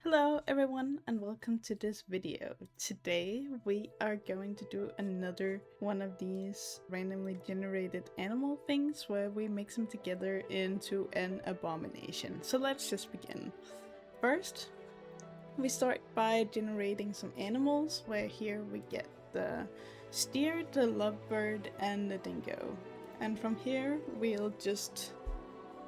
Hello everyone and welcome to this video. Today we are going to do another one of these randomly generated animal things where we mix them together into an abomination. So let's just begin. First, we start by generating some animals where here we get the steer, the lovebird and the dingo. And from here we'll just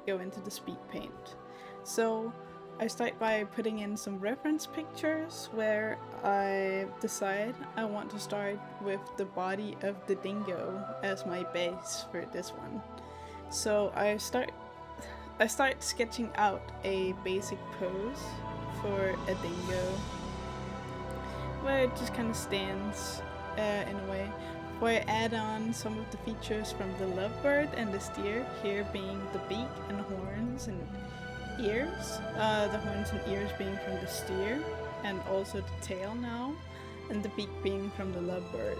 go into the speed paint. So I start by putting in some reference pictures where I decide I want to start with the body of the dingo as my base for this one. So I start sketching out a basic pose for a dingo where it just kind of stands in a way. Where I add on some of the features from the lovebird and the steer, here being the beak and horns and ears, the horns and ears being from the steer, and also the tail now, and the beak being from the lovebird.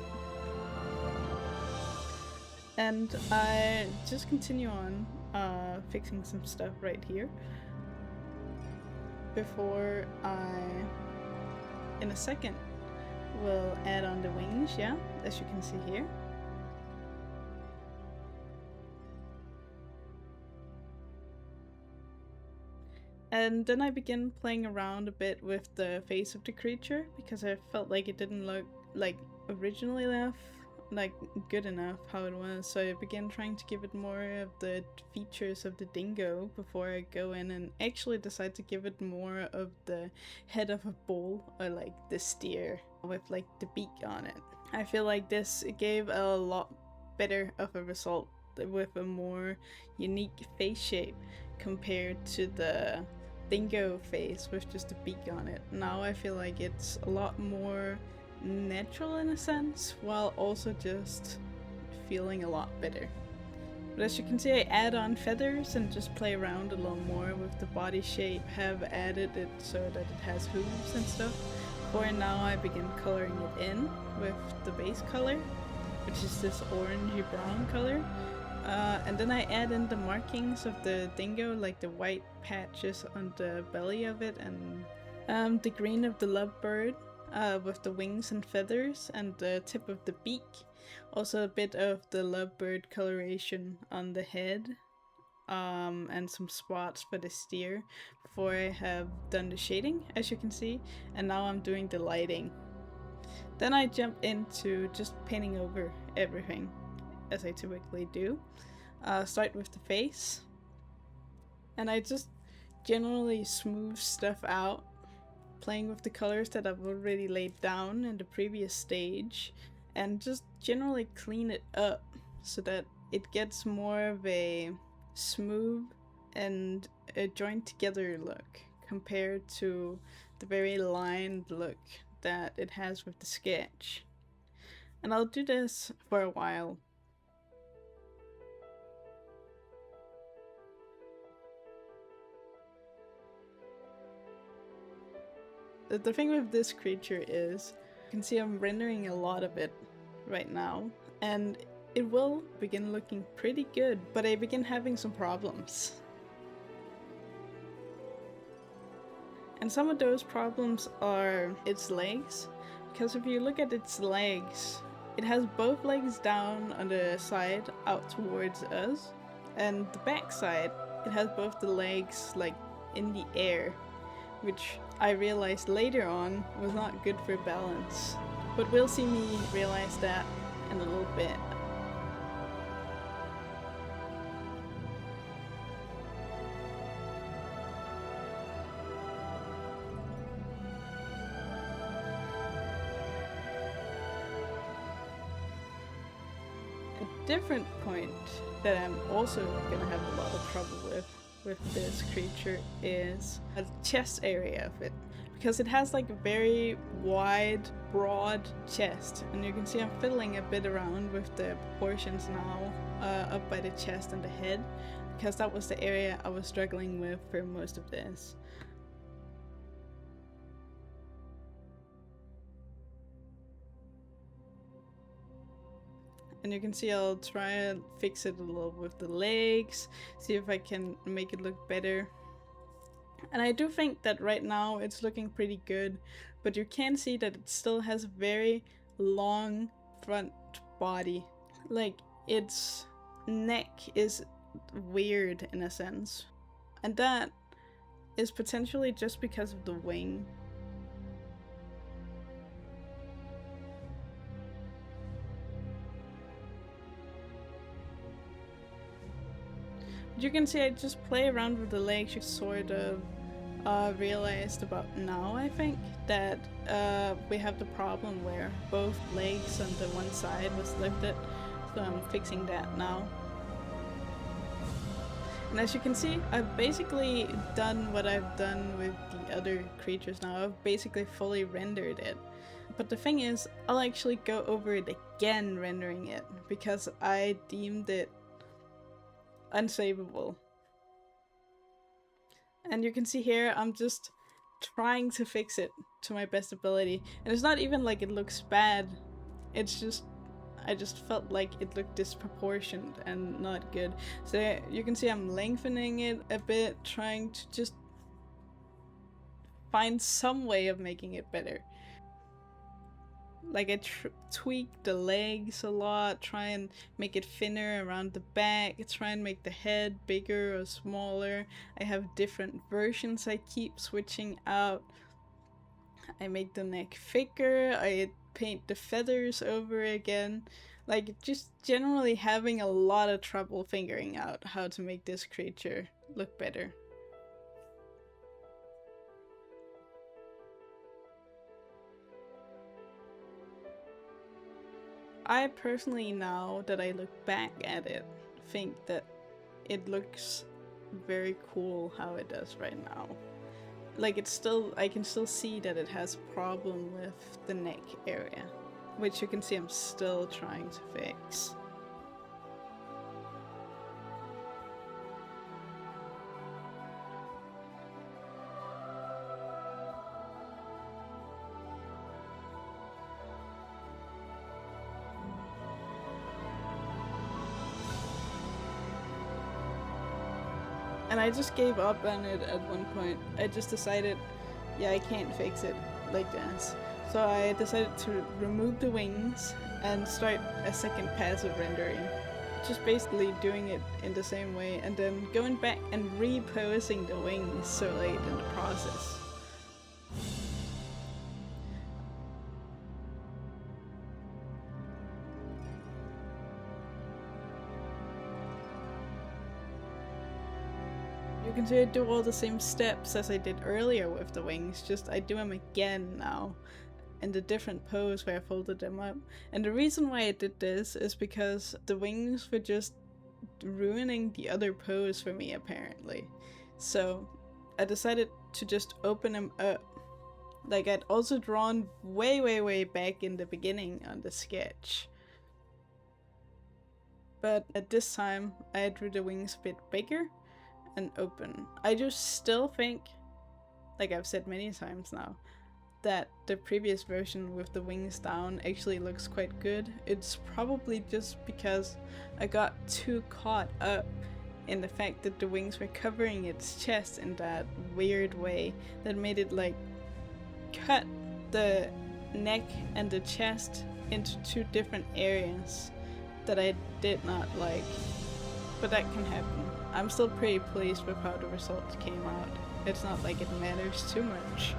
And I just continue on fixing some stuff right here before I, in a second, will add on the wings, yeah, as you can see here. And then I began playing around a bit with the face of the creature because I felt like it didn't look like originally enough, like good enough how it was. So I began trying to give it more of the features of the dingo before I go in and actually decide to give it more of the head of a bull or like the steer with like the beak on it. I feel like this gave a lot better of a result with a more unique face shape compared to the dingo face with just a beak on it. Now I feel like it's a lot more natural in a sense, while also just feeling a lot better. But as you can see, I add on feathers and just play around a little more with the body shape, have added it so that it has hooves and stuff. For now I begin coloring it in with the base color, which is this orangey brown color. And then I add in the markings of the dingo, like the white patches on the belly of it, and the green of the lovebird with the wings and feathers and the tip of the beak. Also a bit of the lovebird coloration on the head, and some spots for the steer before I have done the shading, as you can see, and now I'm doing the lighting. Then I jump into just painting over everything, as I typically do. Start with the face, and I just generally smooth stuff out, playing with the colors that I've already laid down in the previous stage, and just generally clean it up so that it gets more of a smooth and a joined together look compared to the very lined look that it has with the sketch. And I'll do this for a while. The thing with this creature is, you can see I'm rendering a lot of it right now, and it will begin looking pretty good, but I begin having some problems. And some of those problems are its legs, because if you look at its legs, it has both legs down on the side out towards us, and the back side, it has both the legs like in the air, which I realized later on was not good for balance. But we'll see me realize that in a little bit. A different point that I'm also gonna have a lot of trouble with this creature is the chest area of it, because it has like a very wide, broad chest, and you can see I'm fiddling a bit around with the proportions now up by the chest and the head, because that was the area I was struggling with for most of this. And you can see I'll try and fix it a little with the legs, see if I can make it look better. And I do think that right now it's looking pretty good, but you can see that it still has a very long front body. Like, its neck is weird in a sense. And that is potentially just because of the wing. You can see I just play around with the legs. You sort of realized about now, I think, that we have the problem where both legs on the one side was lifted, so I'm fixing that now. And as you can see, I've basically done what I've done with the other creatures now. I've basically fully rendered it. But the thing is, I'll actually go over it again rendering it, because I deemed it unsavable. And you can see here, I'm just trying to fix it to my best ability. And it's not even like it looks bad, it's just, I just felt like it looked disproportionate and not good. So you can see I'm lengthening it a bit, trying to just find some way of making it better. Like I tweak the legs a lot, try and make it thinner around the back, try and make the head bigger or smaller. I have different versions I keep switching out. I make the neck thicker, I paint the feathers over again. Like, just generally having a lot of trouble figuring out how to make this creature look better. I personally, now that I look back at it, think that it looks very cool how it does right now. Like, it's still, I can still see that it has a problem with the neck area, which you can see I'm still trying to fix. And I just gave up on it at one point. I just decided, yeah, I can't fix it like this. So I decided to remove the wings and start a second pass of rendering. Just basically doing it in the same way and then going back and reposing the wings so late in the process. You can see I do all the same steps as I did earlier with the wings, just I do them again now in the different pose where I folded them up. And the reason why I did this is because the wings were just ruining the other pose for me apparently. So I decided to just open them up. Like I'd also drawn way back in the beginning on the sketch. But at this time I drew the wings a bit bigger and open. I just still think, like I've said many times now, that the previous version with the wings down actually looks quite good. It's probably just because I got too caught up in the fact that the wings were covering its chest in that weird way that made it like cut the neck and the chest into two different areas that I did not like. But that can happen. I'm still pretty pleased with how the results came out. It's not like it matters too much.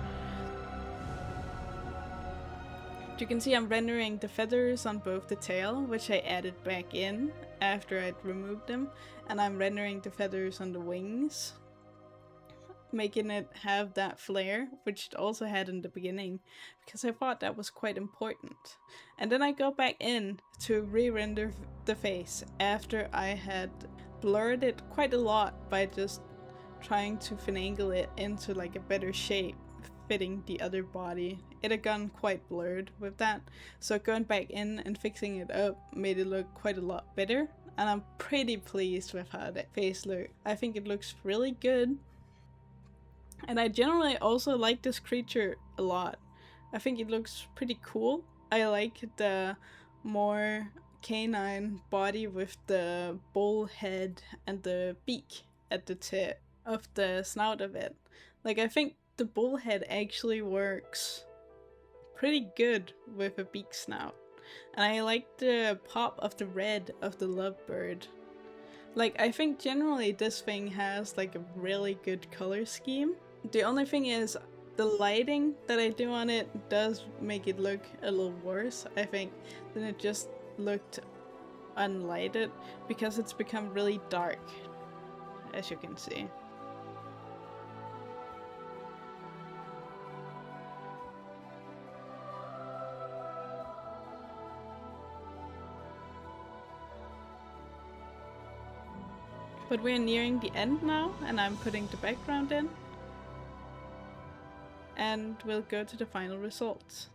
You can see I'm rendering the feathers on both the tail, which I added back in after I'd removed them, and I'm rendering the feathers on the wings, making it have that flare, which it also had in the beginning, because I thought that was quite important. And then I go back in to re-render the face after I had blurred it quite a lot by just trying to finagle it into like a better shape fitting the other body. It had gone quite blurred with that, so going back in and fixing it up made it look quite a lot better, and I'm pretty pleased with how that face looked. I think it looks really good, and I generally also like this creature a lot. I think it looks pretty cool. I like the more canine body with the bull head and the beak at the tip of the snout of it. Like, I think the bullhead actually works pretty good with a beak snout. And I like the pop of the red of the Lovebird. Like, I think generally this thing has like a really good color scheme. The only thing is the lighting that I do on it does make it look a little worse, I think, than it just looked unlighted, because it's become really dark, as you can see. But we're nearing the end now, and I'm putting the background in. And we'll go to the final results.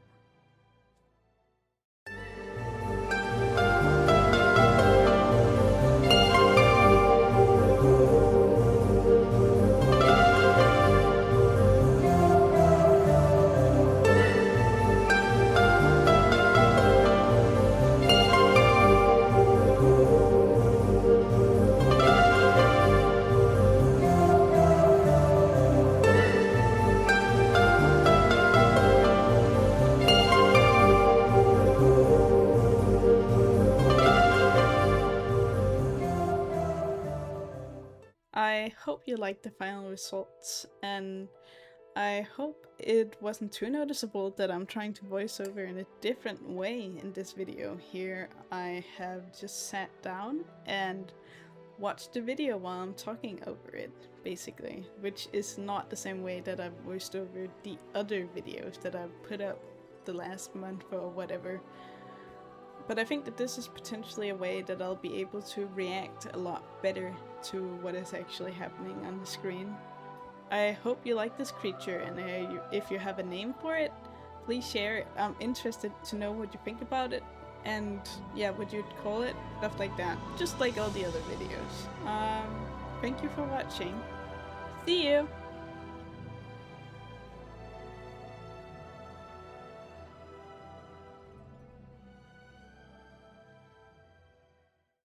I hope you liked the final results, and I hope it wasn't too noticeable that I'm trying to voice over in a different way in this video. Here I have just sat down and watched the video while I'm talking over it, basically, which is not the same way that I've voiced over the other videos that I've put up the last month or whatever. But I think that this is potentially a way that I'll be able to react a lot better to what is actually happening on the screen. I hope you like this creature, and if you have a name for it, please share it. I'm interested to know what you think about it, and yeah, what you'd call it, stuff like that, just like all the other videos. Thank you for watching. See you!